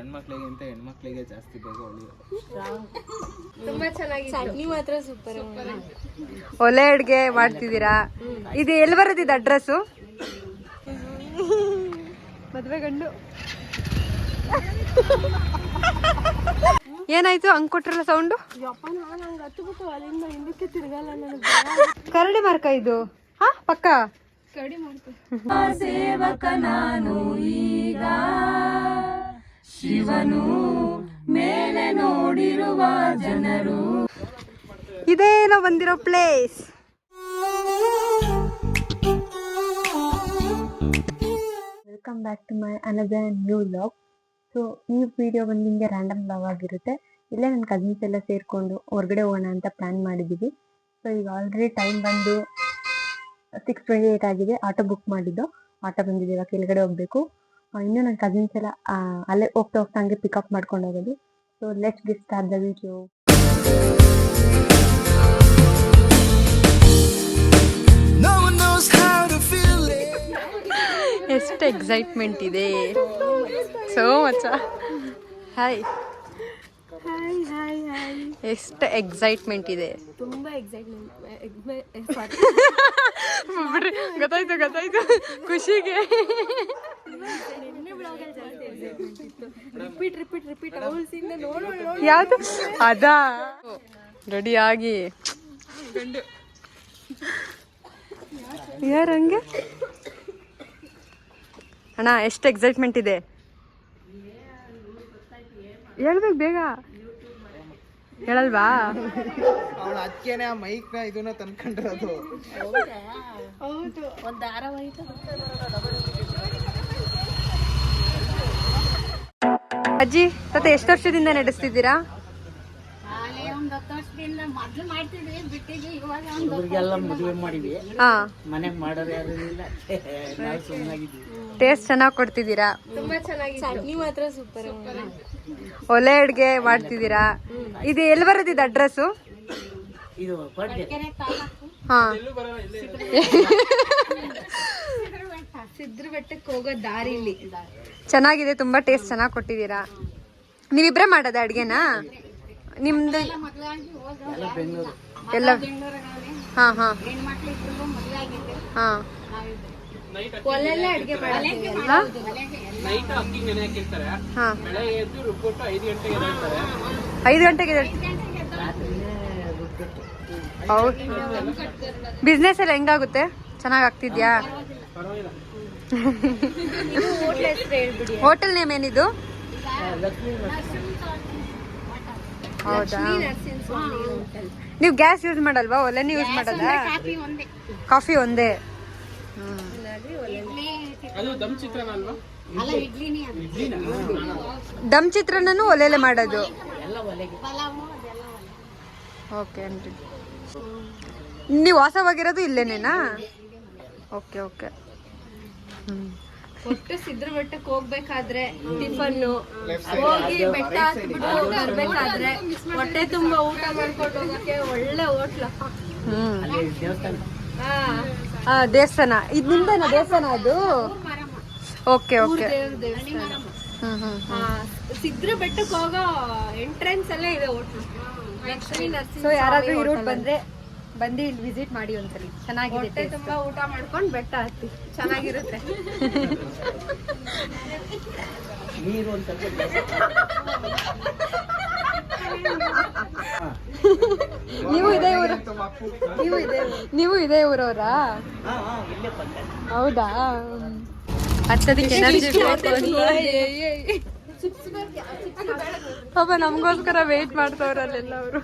ಗಂಡ್ಮಕ್ಳಿಗಿಂತ ಹೆಣ್ಮಕ್ಳಿಗೆ ಜಾಸ್ತಿ ಬೇಗ ಹೊಳಿಯೋದು. ತುಂಬಾ ಚೆನ್ನಾಗಿ ಚಟ್ನಿ ಮಾತ್ರ ಸೂಪರ್. ಒಲೆ ಅಡ್ಗೆ ಮಾಡ್ತಿದ್ದೀರಾ? ಇದು ಎಲ್ಲಿ ಬರೋದಿದೆ ಅಡ್ರೆಸ್ಸು? ಮದ್ವೆ ಗಂಡು ಏನಾಯ್ತು? ಹಂಗ್ ಕೊಟ್ರಲ್ಲ ಸೌಂಡು. ಕರಡಿ ಮಾರ್ಕ ಇದು. ಹಾ ಪಕ್ಕ ಕರಡಿ ಮಾರ್ಕ. ಸೇವಕ ನಾನು ಈಗ ಶಿವನು ಮೇಲೆ ನೋಡಿರುವ ಜನರು. ಇದೇನೋ ಬಂದಿರೋ place. Welcome back to my another new vlog. So ಈ ವಿಡಿಯೋ ಬಂದು ನಿಮಗೆ ರ್ಯಾಂಡಮ್ ವ್ಲಾಗ್ ಆಗಿರುತ್ತೆ. ಇಲ್ಲೇ ನನ್ನ ಕಸಿನ್ಸ್ ಎಲ್ಲ ಸೇರಿಕೊಂಡು ಹೊರಗಡೆ ಹೋಗೋಣ ಅಂತ ಪ್ಲ್ಯಾನ್ ಮಾಡಿದ್ದೀವಿ. ಸೊ ಈಗ ಆಲ್ರೆಡಿ ಟೈಮ್ ಬಂದು 6:28 ಆಗಿದೆ. ಆಟೋ ಬುಕ್ ಮಾಡಿದ್ದು, ಆಟೋ ಬಂದಿದೆ. ಇವಾಗ ಕೆಳಗಡೆ ಹೋಗಬೇಕು. ಇನ್ನೂ ನನ್ನ ಕಸಿನ್ಸ್ ಎಲ್ಲ ಅಲ್ಲೇ ಹೋಗ್ತಾ ಹಂಗೆ ಪಿಕಪ್ ಮಾಡ್ಕೊಂಡು ಹೋಗೋದು. So let's get start the video. ಎಷ್ಟು ಎಕ್ಸೈಟ್ಮೆಂಟ್ ಇದೆ. So much. Hi hi hi hi. ಎಷ್ಟು ಎಕ್ಸೈಟ್ಮೆಂಟ್ ಇದೆ. ತುಂಬಾ ಎಕ್ಸೈಟ್ಮೆಂಟ್. ಗೊತ್ತಾಯ್ತು ಖುಷಿಗೆ. ಯಾವುದು ಅದಾ? ರೆಡಿ ಆಗಿ ಯಾರಂಗೆ ಅಣ್ಣ. ಎಷ್ಟು ಎಕ್ಸೈಟ್ಮೆಂಟ್ ಇದೆ ಹೇಳ್ಬೇಕು ಬೇಗ. ಹೇಳಲ್ವಾ? ಅವಳ ಅದಕ್ಕೇನೆ ಆ ಮೈಕ್ ನ ಇದನ್ನ ತಂದ್ಕೊಂಡಿರೋದು. ಹೌದು, ಒಂದು ಧಾರಾವಾಹಿ. ಅಜ್ಜಿ ತಾತ ಎಷ್ಟು ವರ್ಷದಿಂದ ನಡೆಸ್ತಿದ್ದೀರಾ? ಟೇಸ್ಟ್ ಚೆನ್ನಾಗಿ ಕೊಡ್ತಿದ್ದೀರಾ? ತುಂಬಾ ಚೆನ್ನಾಗಿ. ಚಟ್ನಿ ಮಾತ್ರ ಸೂಪರ್. ಒಲೆ ಅಡ್ಗೆ ಮಾಡ್ತಿದ್ದೀರಾ? ಇದು ಎಲ್ಲಿ ಬರೋದಿದೆ ಅಡ್ರೆಸ್ಸು? ಹಾ, ಸಿದ್ರ ಬೆಟ್ಟಕ್ಕೆ ಹೋಗೋ ದಾರಿಲಿ. ಚೆನ್ನಾಗಿದೆ. ತುಂಬಾ ಟೇಸ್ಟ್ ಚೆನ್ನಾಗಿ ಕೊಟ್ಟಿದ್ದೀರಾ. ನೀವಿಬ್ರೇ ಮಾಡೋದ ಅಡ್ಗೆನಾ? ನಿಮ್ದು ಎಲ್ಲ? ಹಾ ಹಾ ಹಾ. ಒಲೆಲ್ಲ ಅಡ್ಗೆ ಮಾಡ್ತೀವಿ. ನೈಟ್ ಅಕ್ಕಿ ನೆನೆ ಹಾಕಿರ್ತಾರೆ. ಹಾ, ಬೆಳಗ್ಗೆ ಎದ್ದು ರುಬ್ಬಿಟ್ಟು 5 ಗಂಟೆಗೆ ಎದ್ದೇಳ್ತಾರೆ. 5 ಗಂಟೆಗೆ ಹೌದು. ಬಿಸ್ನೆಸ್ ಎಲ್ಲ ಹೆಂಗಾಗುತ್ತೆ? ಚೆನ್ನಾಗಿ ಆಗ್ತಿದ್ಯಾ? ಹೋಟೆಲ್ ನೇಮ್ ಏನಿದು? ಹೌದಾ? ನೀವು ಗ್ಯಾಸ್ ಯೂಸ್ ಮಾಡಲ್ವಾ? ಒಲೆನೇ ಯೂಸ್ ಮಾಡೋದಾ? ಕಾಫಿ ಒಂದೇ. ದಮ್ ಚಿತ್ರಾನ್ನೂ ಒಲೆಲೆ ಮಾಡೋದು. ಓಕೆ ಆಂಟಿ, ನೀವು ವಾಸವಾಗಿರೋದು ಇಲ್ಲೇನೇನಾ? Okay okay. ಒಟ್ಟು ಸಿದ್ರ ಬೆಟ್ಟಕ್ಕೆ ಹೋಗ್ಬೇಕಾದ್ರೆ ಟಿಫನ್ ಹೋಗಿ ಬೆಟ್ಟ ಹತ್ಬಿಟ್ಟು ಬರ್ಬೇಕಾದ್ರೆ ಹೊಟ್ಟೆ ತುಂಬಾ ಊಟ ಮಾಡ್ಕೊಂಡು ಹೋಗಕ್ಕೆ ಒಳ್ಳೆ ಹೋಟ್ಲ. ದೇವಸ್ಥಾನ ಇದು ನಿಮ್ದೇನಾ? ದೇವಸ್ಥಾನ ಅದು? Okay okay. ಸಿದ್ರ ಬೆಟ್ಟಕ್ಕೆ ಹೋಗೋ ಎಂಟ್ರೆನ್ಸ್ ಅಲ್ಲೇ ಇದೆ ಹೋಟ್ಲು. ಲಕ್ಷ್ಮೀ ನರಸಿಂಹ. ಸೊ ಯಾರಾದ್ರೂ ಈ ರೂಟ್ ಬಂದ್ರೆ ಬಂದು ಇಲ್ಲಿ ವಿಸಿಟ್ ಮಾಡಿ ಒಂದ್ಸಲಿ. ಚೆನ್ನಾಗಿದೆ. ತುಂಬಾ ಊಟ ಮಾಡ್ಕೊಂಡು ಬೆಟ್ಟ ಹತ್ತಿ ಚೆನ್ನಾಗಿರುತ್ತೆ. ನೀವು ಇದೇ ಊರವರಾ? ಹೌದಾ? ಹತ್ತದಕ್ಕೆ ಎನರ್ಜಿ ಪಾಪ ನಮಗೋಸ್ಕರ ವೇಟ್ ಮಾಡ್ತವ್ರಲ್ಲೆಲ್ಲ ಅವರು.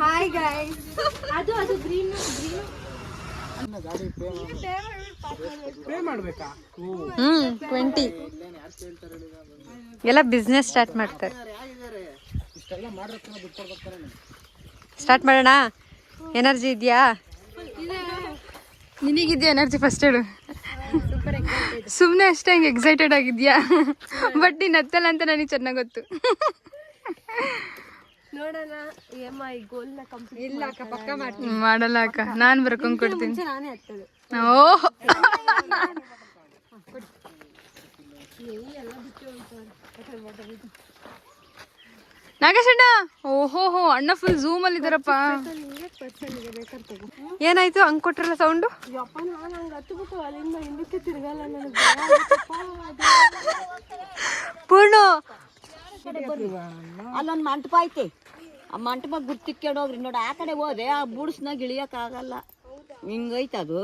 Hi guys. ಅದು ಗ್ರೀನ್ ಪೇ ಮಾಡ್ಬೇಕಾ? 20 ಎಲ್ಲ ಬಿಸ್ನೆಸ್ ಸ್ಟಾರ್ಟ್ ಮಾಡ್ತಾರೆ. ಸ್ಟಾರ್ಟ್ ಮಾಡೋಣ. ಎನರ್ಜಿ ಇದೆಯಾ? ನಿನಗಿದ್ಯಾ ಎನರ್ಜಿ? ಫಸ್ಟ್ ಹೇಳು. ಸುಮ್ಮನೆ ಅಷ್ಟೇ ಹಂಗೆ ಎಕ್ಸೈಟೆಡ್ ಆಗಿದ್ಯಾ? ಬಟ್ ನೀನು ಹತ್ತಲ್ಲ ಅಂತ ನನಗೆ ಚೆನ್ನಾಗಿ ಗೊತ್ತು. ನೋಡೋಣ ಈ ಗೋಲ್ನ ಕಂಪ್ಲೀಟ್. ಇಲ್ಲ ಅಕ್ಕ, ಪಕ್ಕ ಮಾಡ್ತೀನಿ. ಮಾಡಲ್ಲ ಅಕ್ಕ, ನಾನು ಬರ್ಕೊಂಡು ಕೊಡ್ತೀನಿ. ನಾನೇ ಹತ್ತದು. ಓಹ್ ನಾಗೇಶ್ ಅಣ್ಣ, ಓಹೋ ಅಣ್ಣ ಫುಲ್ ಝೂಮ್ ಅಲ್ಲಿ ಇದಾರಪ್ಪ. ಏನಾಯ್ತು ಹಂಗ್ ಕೊಟ್ರಲ್ಲ ಸೌಂಡು? ಪೂರ್ಣ ಅಲ್ಲೊಂದು ಮಂಟಪ ಐತಿ, ಆ ಮಂಟಪ ಗುರ್ತಿಕ್ಕೊಂಡು ಹೋಗ್ರಿ ನೋಡಿ. ಆ ಕಡೆ ಹೋದೆ ಆ ಬುಡ್ಸ್ನಾಗ ಇಳಿಯಕ್ ಆಗಲ್ಲ, ಹಿಂಗೈತದು.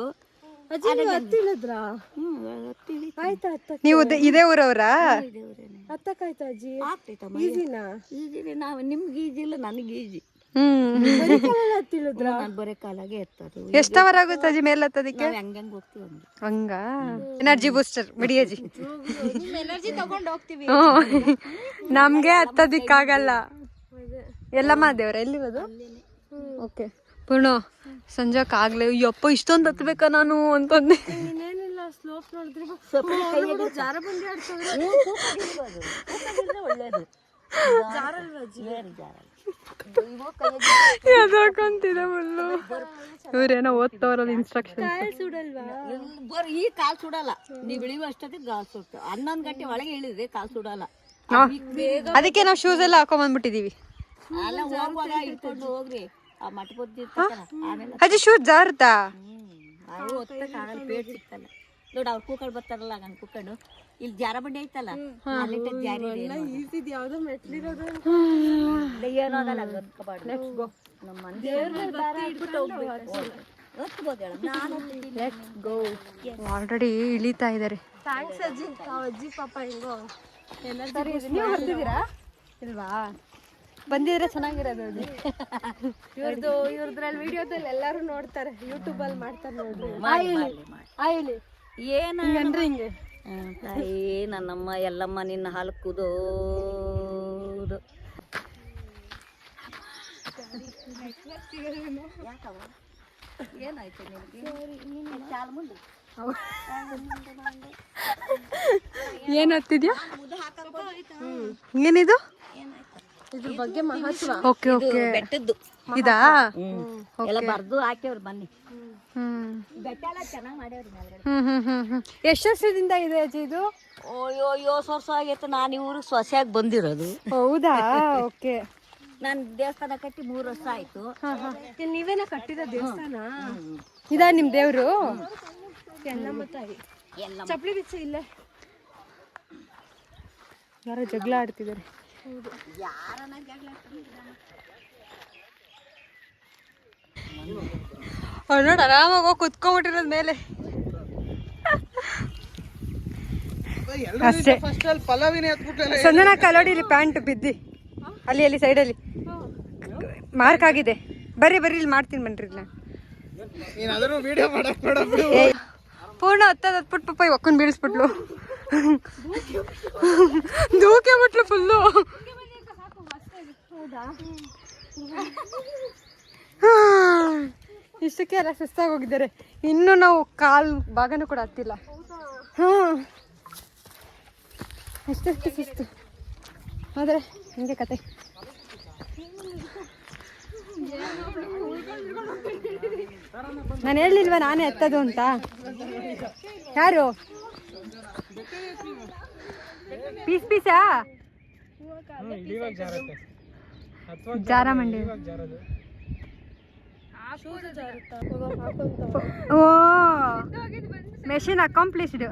ನೀವು ಇದೇ ಊರವ್ರಾ? ನಾವು ನಿಮ್ಗೆ ಈಜಿಲ್ಲ, ನನಗೆ ಈಜಿ. ನಾನು ಬರೇ ಕಾಲಾಗೆ ಎತ್ತದು. ಎಷ್ಟ್ ಅವರ್ ಆಗುತ್ತೆ ಅಜ್ಜಿ ಮೇಲೆ ಹತ್ತೋದಿಕ್ಕೆ? ಹಂಗಂಗ್ ಹೋಗ್ತೀವಿ ಹಂಗ ಎನರ್ಜಿ ಬೂಸ್ಟರ್ ಬಿಡಿ ಅಜ್ಜಿ. ಎನರ್ಜಿ ತಗೊಂಡ್ ಹೋಗ್ತೀವಿ. ನಮ್ಗೆ ಹತ್ತೋದಿಕ್ಕಾಗಲ್ಲ. ಎಲ್ಲಮ್ಮ ದೇವ್ರ ಎಲ್ಲಿರೋದು? ಓಕೆ ಪೂರ್ಣ ಸಂಜೆಕ್ ಆಗ್ಲೇ ಯಪ್ಪ ಇಷ್ಟೊಂದು ಹತ್ಬೇಕಾ ನಾನು ಅಂತಂದೆ. ಇನ್ನೇನಿಲ್ಲ, ಸ್ಲೋಪ್ ನೋಡಿದ್ರೆ ಜಾರ ಬಂಡಿ ಆಡ್ತವ್ರೆ. ಒಳ್ಳೇದು ಎದರ್ಕೊಂತಿದೆ ಫುಲ್ಲು. ಇವ್ರೇನೋ ಓದ್ತವ್ರಲ್ಲ ಇನ್ಸ್ಟ್ರಕ್ಷನ್. ಈ ಕಾಲ್ ಸುಡಲ್ಲ, ನೀವ್ ಇಳಿಯುವ ಅಷ್ಟೊತ್ತಿಗೆ ಕಾಲ್ ಸುಡ್ತು. 11 ಗಂಟೆ ಒಳಗೆ ಇಳಿದ್ರೆ ಕಾಲ್ ಸುಡಲ್ಲ. ಅದಕ್ಕೆ ನಾವು ಶೂಸ್ ಎಲ್ಲ ಹಾಕೊಂಡ್ ಬಂದ್ಬಿಟ್ಟಿದೀವಿ. ಅಲ್ಲ ಹೋಗುವಾಗ ಇಟ್ಕೊಂಡು ಹೋಗ್ರಿ, ಆ ಮಟಪದ್ದಿ ಆಮೇಲೆ ಅಜ್ಜಿ ಶೂಸ್ ಜಾರುತ್ತಾ? ಅದು ಹೊತ್ತಕ್ಕಾಗಲ್ಲ, ಪೇಟ್ ಸಿಕ್ತಲ್ಲ ನೋಡಿ. ಅವ್ರು ಕೂಕಳ್ ಬರ್ತಾರಲ್ಲ ಹಂಗ ಕೂಕೊಂಡು. ಇಲ್ಲಿ ಜಾರ ಬಂಡಿ ಐತಲ್ಲ, ಅಲ್ಲಿ ಜಾರಿ ಯಾವ್ದೋ ಮೆಟ್ಲಿರೋದು ಏನೋ ಅದಲ್ಲ, ಗೊತ್ಕೋಬಾರ್ದು. ನಮ್ಮ ಮಂದಿ ಆಲ್ರೆಡಿ ಇಳಿತಾ ಇದಾರೆ. ಥ್ಯಾಂಕ್ಸ್ ಅಜ್ಜಿ. ಅಜ್ಜಿ ಪಾಪ ಹಿಂಗೋ ನೀವು ಬರ್ತಿದ್ದೀರಾ ಇಲ್ವಾ? ಬಂದಿದ್ರೆ ಚೆನ್ನಾಗಿರೋದು. ಇವ್ರದ್ರಲ್ಲಿ ವಿಡಿಯೋದಲ್ಲಿ ಎಲ್ಲಾರು ನೋಡ್ತಾರೆ, ಯೂಟ್ಯೂಬ್ ಅಲ್ಲಿ ಮಾಡ್ತಾರೆ ನೋಡ್ರಿ. ಆಯ್ಲಿ ಏನಂದ್ರೆ ಹಿಂಗೆ ತಾಯಿ ನನ್ನಮ್ಮ ಎಲ್ಲಮ್ಮ ನಿನ್ನ ಹಾಲು ಕುದೋದು. ಏನಾಯ್ತು ನಿನಗೆ? ಏನ್ ಓದ್ತಿದ್ಯಾ? ಏನಿದು? ಇದ್ರ ಬಗ್ಗೆ ಮಹತ್ವ. Okay okay. ಬೆಟ್ಟದ್ದು ಇದಾ? ಎಲ್ಲ ಬರ್ದು ಹಾಕ್ಯವ್ರು ಬನ್ನಿ. ಬೆಟ್ಟ ಎಲ್ಲ ಚೆನ್ನಾಗಿ ಮಾಡ್ಯಾವ್ರಿ. ಎಷ್ಟು ವರ್ಷದಿಂದ ಇದೆ ಅಜ್ಜಿ ಇದು? ಅಯ್ಯೋ 7 ವರ್ಷ ಆಗೈತೆ ನಾನು ಇವ್ರಿಗೆ ಸೊಸೆಯಾಗಿ ಬಂದಿರೋದು. ಹೌದಾ? ಓಕೆ. ನಾನು ದೇವಸ್ಥಾನ ಕಟ್ಟಿ 3 ವರ್ಷ ಆಯ್ತು. ನೀವೇನ ಕಟ್ಟಿದ ದೇವಸ್ಥಾನ? ಇದಾ ನಿಮ್ ದೇವ್ರು? ಎಲ್ಲಮ್ಮ ತಾಯಿ. ಎಲ್ಲ ಚಪ್ಪಲಿ ಬಿಚ್ಚ ಇಲ್ಲೇ ಯಾರೋ ಜಗಳ ಆಡ್ತಿದ್ದಾರೆ. ನೋಡಿ ಆರಾಮಾಗಿ ಹೋಗಿ ಕುತ್ಕೊಂಡ್ಬಿಟ್ಟಿರೋದ್ ಮೇಲೆ ಅಷ್ಟೇ. ಫಸ್ಟ್ ಅಲ್ಲಿ ಪಲಾವಿನೇ ಹತ್ಬಿಟ್ಟಲ್ಲ. ಸಂಜನಾ ಕಲೋಡಿಲಿ ಪ್ಯಾಂಟ್ ಬಿದ್ದಿ ಅಲ್ಲಿ ಸೈಡಲ್ಲಿ ಮಾರ್ಕ್ ಆಗಿದೆ. ಬರ್ರಿ ಇಲ್ಲಿ ಮಾಡ್ತೀನಿ ಬನ್ರಿ. ನೀನ್ ಅದ್ರೂ ವಿಡಿಯೋ ಮಾಡಕ್ ಬೇಡ. ಪೂರ್ಣ ಹತ್ಬಿಟ್ಟು ಪಪ್ಪ ಒಕ್ಕನ್ ಬೀಳಿಸ್ಬಿಟ್ಲು. ದೂಕೆ ಬಿಟ್ಲು ಫುಲ್ಲು. ಇಷ್ಟಕ್ಕೆ ಎಲ್ಲ ಸುಸ್ತಾಗಿ ಹೋಗಿದ್ದಾರೆ. ಇನ್ನು ನಾವು ಕಾಲ್ ಭಾಗನೂ ಕೂಡ ಹತ್ತಿಲ್ಲ. ಅಷ್ಟಷ್ಟು ಸುಸ್ತು ಆದ್ರೆ ಹಿಂಗೆ ಕತೆ. ನಾನು ಹೇಳಿಲ್ವಾ ನಾನೇ ಎತ್ತದು ಅಂತ? ಯಾರು ಪೀಸಾ? ಜಾರ ಮಂಡಿ. ಓ ಮೆಷಿನ್ ಅಕಾಂಪ್ಲಿಷ್ಡ್.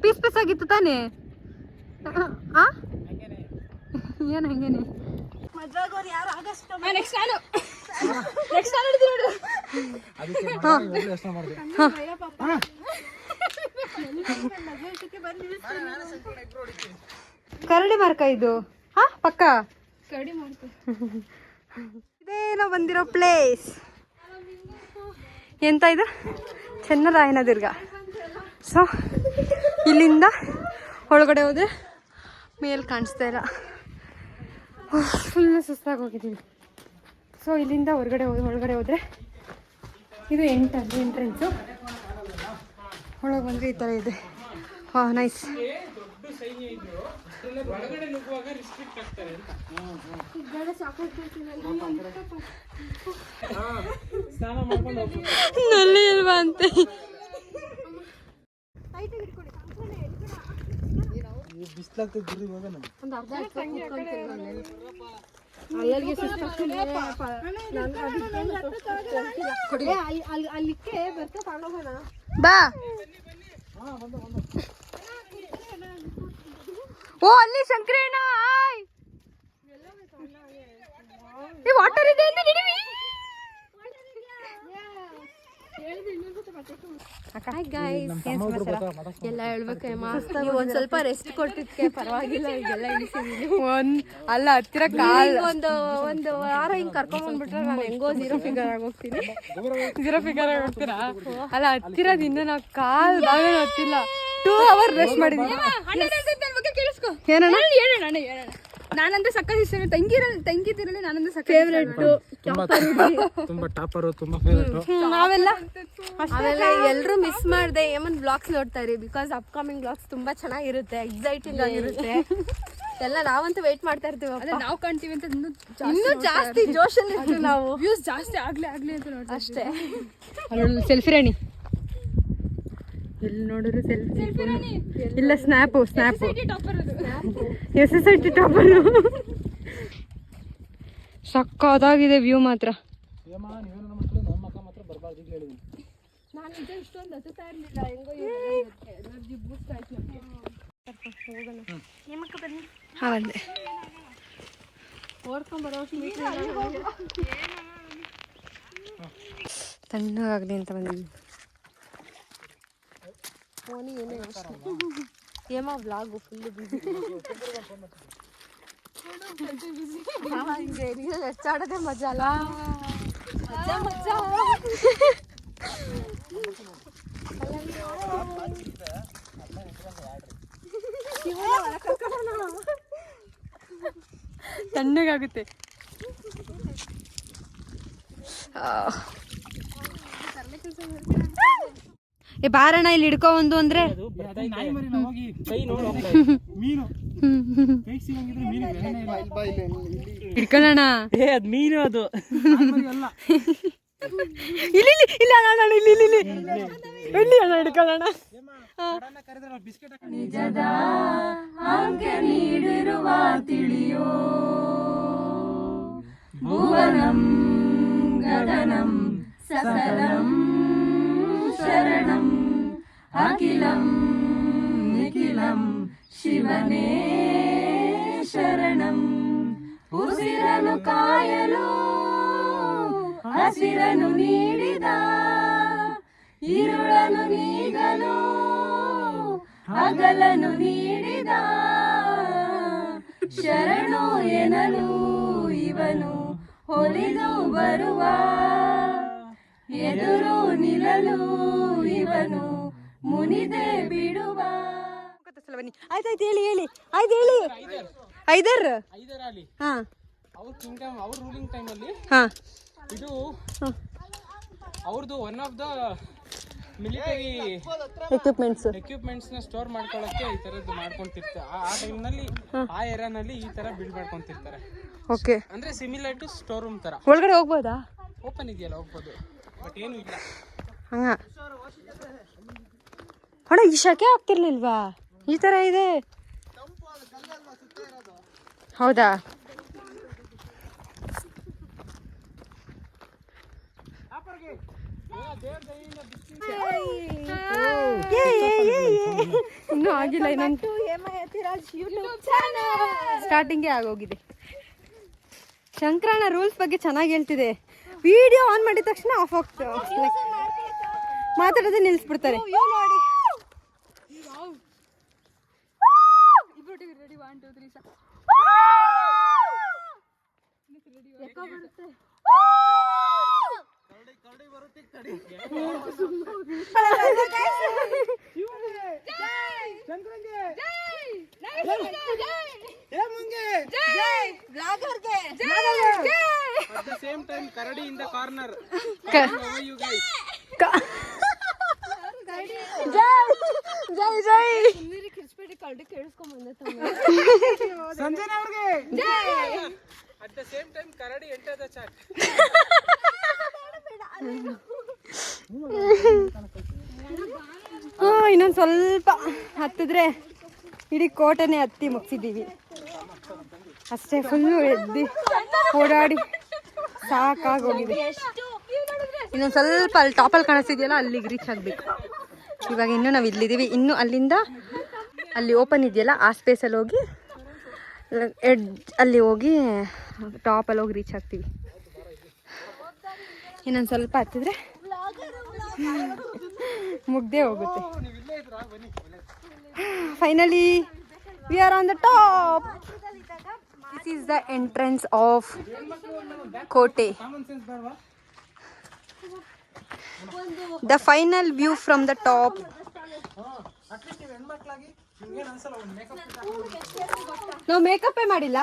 ಪೀಸ್ ಆಗಿತ್ತು ತಾನೇ? ಏನು ಹಂಗೇನೆ? ಕರಡಿ ಮಾರ್ಕ ಇದು? ಹಾ ಪಕ್ಕ ಇದೇನೋ ಬಂದಿರೋ ಪ್ಲೇಸ್. ಎಂತ ಇದು? ಚೆನ್ನರಾಯನ ದುರ್ಗ. ಸೊ ಇಲ್ಲಿಂದ ಒಳಗಡೆ ಹೋದ್ರೆ ಮೇಲ್ ಕಾಣಿಸ್ತಾ ಇಲ್ಲ. ಫುಲ್ ಸುಸ್ತಾಗಿ ಹೋಗಿದ್ದೀವಿ. ಸೊ ಇಲ್ಲಿಂದ ಒಳಗಡೆ ಹೋದ್ರೆ ಇದು ಎಂಟ್ರೆನ್ಸು. ಒಳಗೆ ಬಂದರೆ ಈ ಥರ ಇದೆ. ಹಾಂ ನೈಸ್. ನಲ್ಲಿ ಇಲ್ವಾ ಅಂತೆ. ಬಿಸ್ಲಾಗ್ತದೆ ಗುರಿ ಹೋಗೋಣ. ಒಂದು ಅರ್ಧ ಅಲ್ಲಿಗೆ ಅಲ್ಲಿಕ್ಕೆ ಬರ್ತಾ ತಗೊಂಡೋಗೋಣ ಬಾ. ಓ ಅಲ್ಲಿ ಶಂಕರಣ್ಣ ವಾಟರ್ ಇದೆ ಅಂತ ನಿಡಿವಿ. ಹಾಯ್ ಗೈಸ್, ಏನ್ ಸಮಾಚಾರ? ಎಲ್ಲ ಹೇಳ್ಬೇಕಮ್ಮ. ನೀವು ಒಂದ್ ಸ್ವಲ್ಪ ರೆಸ್ಟ್ ಕೊಟ್ಟಿದ್ಕೆ ಪರವಾಗಿಲ್ಲ. ಈಗೆಲ್ಲ ಇಳಿಸಿದೀನಿ. ಅಲ್ಲ ಹತ್ತಿರ ಕಾಲ್ ಒಂದು ವಾರ ಹಿಂಗ್ ಕರ್ಕೊಂಡ್ ಬಂದ್ಬಿಟ್ರೆ ನಾನು ಹೆಂಗೋ ಝೀರೋ ಫಿಗರ್ ಆಗೋಗ್ತೀನಿ. ಝೀರೋ ಫಿಗರ್ ಆಗೋಗ್ತೀರಾ? ಅಲ್ಲ ಹತ್ತಿರದ ಇನ್ನು ನಾವು ಕಾಲ್ ಭಾಗ ಹತ್ತಿಲ್ಲ. 2 hours ರೆಸ್ಟ್ ಮಾಡಿದೀನಿ. ಏನಣ್ಣ ಹೇಳೋಣ. ನಾನಂದ್ರೆ ಸಕ್ಕತ್ ಇಷ್ಟ. ತಂಗಿದಿರಲಿ ನಾನಂದ್ರೆ ಸಕ್ಕತ್ ಫೇವ್ರೇಟ್. ತುಂಬಾ ಟಾಪರ್, ತುಂಬಾ ಫೇವರೇಟ್. ಆಮೇಲೆ ಎಲ್ರು ಮಿಸ್ ಮಾಡ್ದೆ ಏಮನ್ ಬ್ಲಾಗ್ಸ್ ನೋಡ್ತಾ ಇರಿ. ಬಿಕಾಸ್ ಅಪ್ಕಮಿಂಗ್ ಬ್ಲಾಗ್ಸ್ ತುಂಬಾ ಚೆನ್ನಾಗಿರುತ್ತೆ, ಎಕ್ಸೈಟಿಂಗ್ ಆಗಿರುತ್ತೆ. ಎಲ್ಲ ನಾವಂತೂ ವೇಟ್ ಮಾಡ್ತಾ ಇರ್ತೀವಿ. ನಾವು ಕಾಣ್ತೀವಿ ಅಂತ ಇನ್ನೂ ಜಾಸ್ತಿ ಜೋಶಲ್ಲಿ ಇರ್ತೀವಿ ನಾವು. ವ್ಯೂಸ್ ಜಾಸ್ತಿ ಆಗ್ಲಿ ಅಂತ ನೋಡಿ ಅಷ್ಟೇ. ಸೆಲ್ಫಿ ರಾಣಿ ಎಲ್ಲಿ ನೋಡಿದ್ರು ಸೆಲ್ಫಿ. ಇಲ್ಲ ಸ್ನ್ಯಾಪು SSIT ಟಾಪರ್. ಸಕ್ಕತ್ತಾಗಿದೆ ವ್ಯೂ ಮಾತ್ರ. ನಾನು ನಿಜ ಇಷ್ಟೊಂದು ಹತ್ತುತ್ತಾ ಇರಲಿಲ್ಲ. ಹೆಂಗೋ ಎನರ್ಜಿ ಬೂಸ್ಟ್ ಆಯ್ತು ನಮಗೆ. ನಿಮ್ಮಕ್ಕ ಬನ್ನಿ. ಹೌದೇ ಓಡ್ಕೊಂಡ್ಬರೋ ತಣ್ಣಗಾಗಲಿ ಅಂತ ಬಂದಿದ್ದೀನಿ. ಫೋನಿ ಏನೇ ಏಮ ವ್ಲಾಗು ಫುಲ್ಲು ಬಿಸಿ. ಹೆಚ್ಚಾಡೋದೇ ಮಜಾ ಅಲ್ಲ. ಮಜಾ ತಣ್ಣಗಾಗುತ್ತೆ. ಬಾರಣ ಇಲ್ಲಿ ಹಿಡ್ಕೊ ಒಂದು ಅಂದ್ರೆ ಹಿಡ್ಕೊಳ್ಳೋಣ. ಮೀನು ಅದು ಇಲ್ಲಿ ಅಣ್ಣ ಹಿಡ್ಕೊಳ್ಳೋಣ. ನಿಜದ ಅಂಕೆ ನೀಡಿರುವ ತಿಳಿಯೋ ಭುವನಂ ಗಗನಂ ಸಕಲಂ ಶರಣಂ ಅಖಿಲಂ ನಿಖಿಲಂ ಶಿವನೇ ಶರಣಂ. ಉಸಿರನು ಕಾಯಲು ಹಸಿರನು ನೀಡಿದ, ഇരുಳನು ನೀಗಲು ಹಗಲನು ನೀಡಿದ, ಶರಣು ಎನಲು ಇವನು ಹೊಲಿದು ಬರುವ, ಎದುರು ನಿಲ್ಲಲು ಇವನು ಮುನಿದೆ ಬಿಡುವ. ಆಯ್ತಾಯ್ತು ಹೇಳಿ ಆಯ್ತು ಹೇಳಿ. ಐದರ್ ಹಾ ಅವ್ರ ಕಿಂಗ್ಡಮ್, ಅವ್ರ ರೂಲಿಂಗ್ ಟೈಮಲ್ಲಿ ಹಾ ಇದು ಅವ್ರದ್ದು one of the military equipments ನ ಸ್ಟೋರ್ ಮಾಡ್ಕೊಳ್ಳೋಕೆ ಈ ತರದ್ದು ಮಾಡ್ಕೊಂತಿರ್ತಾರೆ. ಆ ಟೈಮ್ನಲ್ಲಿ ಆ ಏರಿಯಾನಲ್ಲಿ ಈ ತರ ಬಿಲ್ಡ್ ಮಾಡ್ಕೊಂತಿರ್ತಾರೆ. ಓಕೆ, ಅಂದ್ರೆ ಸಿಮಿಲರ್ ಟು ಸ್ಟೋರ್ ರೂಮ್ ತರ. ಒಳಗಡೆ ಹೋಗ್ಬೋದಾ? ಓಪನ್ ಇದೆಯಲ್ಲ, ಹೋಗ್ಬೋದು, ಬಟ್ ಏನು ಇಲ್ಲ. ಹಂಗ ಅಣ್ಣ ಈ ಶಕೆ ಆಗ್ತಿರ್ಲಿಲ್ವಾ? ಈ ತರ ಇದೆ. ಹೌದಾ? ಇನ್ನೂ ಆಗಿಲ್ಲ, ಇನ್ನೊಂದು ಸ್ಟಾರ್ಟಿಂಗೇ ಆಗೋಗಿದೆ. ಶಂಕರಣ್ಣ ರೂಲ್ಸ್ ಬಗ್ಗೆ ಚೆನ್ನಾಗಿ ಹೇಳ್ತಿದೆ. ವಿಡಿಯೋ ಆನ್ ಮಾಡಿದ ತಕ್ಷಣ ಆಫ್ ಆಗ್ತದೆ, ಮಾತಾಡೋದೇ ನಿಲ್ಲಿಸ್ಬಿಡ್ತಾರೆ. At the same time, Karadi in the corner. You guys. Sanjana ಅವ್ರಿಗೆ. At the same time, Karadi enter the chat. ಇನ್ನೊಂದು ಸ್ವಲ್ಪ ಹತ್ತಿದ್ರೆ ಇಡೀ ಕೋಟೆನೇ ಹತ್ತಿ ಮುಗಿಸಿದ್ದೀವಿ ಅಷ್ಟೇ. ಫುಲ್ಲು ಎದ್ದು ಓಡಾಡಿ ಸಾಕಾಗೋಗಿದೆ. ಇನ್ನೊಂದು ಸ್ವಲ್ಪ ಅಲ್ಲಿ ಟಾಪಲ್ಲಿ ಕಾಣಿಸ್ತಿದೆಯಲ್ಲ ಅಲ್ಲಿಗೆ ರೀಚ್ ಆಗಬೇಕು. ಇವಾಗ ಇನ್ನೂ ನಾವು ಇಲ್ಲಿದ್ದೀವಿ. ಇನ್ನು ಅಲ್ಲಿಂದ ಅಲ್ಲಿ ಓಪನ್ ಇದೆಯಲ್ಲ ಆ ಸ್ಪೇಸಲ್ಲಿ ಹೋಗಿ ಅಲ್ಲಿ ಹೋಗಿ ಟಾಪಲ್ಲಿ ಹೋಗಿ ರೀಚ್ ಆಗ್ತೀವಿ. ಇನ್ನೊಂದು ಸ್ವಲ್ಪ ಹತ್ತಿದ್ರೆ ಮುಗ್ದೇ ಹೋಗುತ್ತೆ. Finally we are on the top. This is the entrance of ಕೋಟೆ. The final view from the top. ನಾವು ಮೇಕಪ್ಪೇ ಮಾಡಿಲ್ಲ.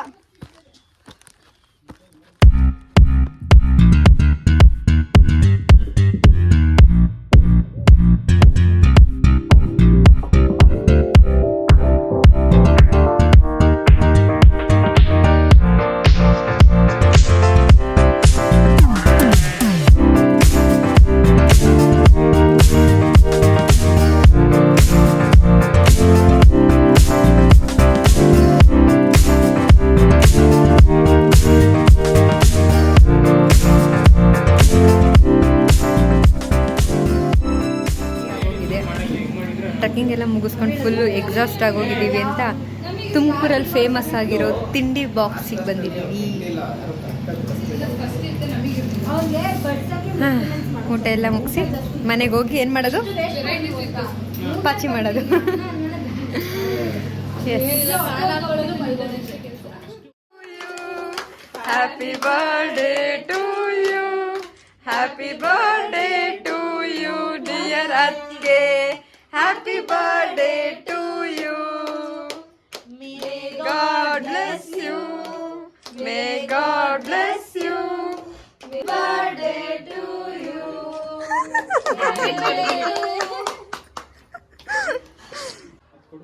ಟ್ರಕ್ಕಿಂಗ್ ಎಲ್ಲ ಮುಗಿಸ್ಕೊಂಡು ಫುಲ್ಲು ಎಕ್ಸಾಸ್ಟ್ ಆಗೋಗಿದ್ದೀವಿ ಅಂತ ತುಮಕೂರಲ್ಲಿ ಫೇಮಸ್ ಆಗಿರೋ ತಿಂಡಿ ಬಾಕ್ಸಿಗೆ ಬಂದಿದ್ದೀವಿ. ಊಟ ಎಲ್ಲ ಮುಗಿಸಿ ಮನೆಗೆ ಹೋಗಿ ಏನು ಮಾಡೋದು, ಪಾಚಿ ಮಾಡೋದು. Happy birthday to you, happy birthday to you dear ಅತ್ತಿಗೆ. Happy birthday to you. May God bless you. May God bless you. Happy birthday to you.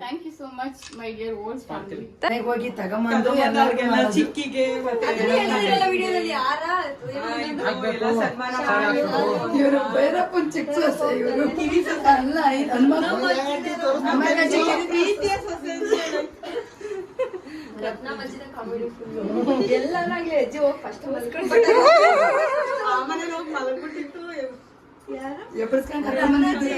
Thank you so much, my dear old family. ಹೋಗಿ ತಗೊಂಬಂದು ಎಲ್ಲರಿಗೆಲ್ಲ ಚಿಕ್ಕಿಗೆ ಇವರು ಭೈರಪ್ಪನ್ ಚಿಕ್ಕ ಸೊಸೆ, ಇವರು ಅಲ್ಲ ಎಲ್ಲರಾಗ್ಲಿ ಅಜ್ಜಿ ಹೋಗಿ ಫಸ್ಟ್ ಎಬ್ಬರಿಸ್ಕೊಂಡು ಕರ್ಕೊಂಡ್ ಬಂದಿದ್ದೆ.